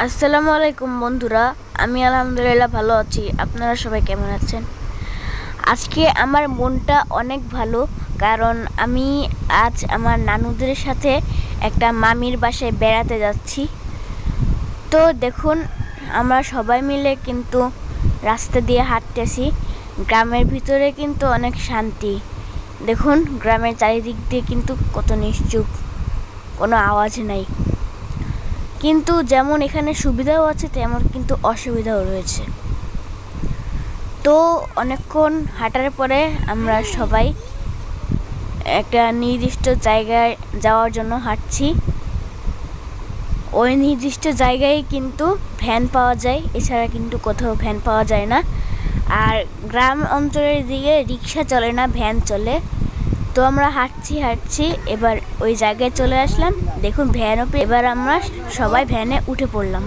আসসালামু আলাইকুম বন্ধুরা, আমি আলহামদুলিল্লাহ ভালো আছি। আপনারা সবাই কেমন আছেন? আজকে আমার মনটা অনেক ভালো, কারণ আমি আজ আমার নানুদের সাথে একটা মামির বাসায় বেড়াতে যাচ্ছি। তো দেখুন, আমরা সবাই মিলে কিন্তু রাস্তা দিয়ে হাঁটতেছি। গ্রামের ভিতরে কিন্তু অনেক শান্তি। দেখুন, গ্রামের চারিদিক দিয়ে কিন্তু কত নিশ্চুপ, কোনো আওয়াজ নাই। কিন্তু যেমন এখানে সুবিধাও আছে, তেমন কিন্তু অসুবিধাও রয়েছে। তো অনেকক্ষণ হাঁটার পরে আমরা সবাই একটা নির্দিষ্ট জায়গায় যাওয়ার জন্য হাঁটছি। ওই নির্দিষ্ট জায়গায় কিন্তু ভ্যান পাওয়া যায়, এছাড়া কিন্তু কোথাও ভ্যান পাওয়া যায় না। আর গ্রাম অঞ্চলের দিকে রিক্সা চলে না, ভ্যান চলে। তো আমরা হাঁটছি, এবার ওই জায়গায় চলে আসলাম। দেখুন, ভ্যানও এবার আমরা সবাই ভ্যানে উঠে পড়লাম।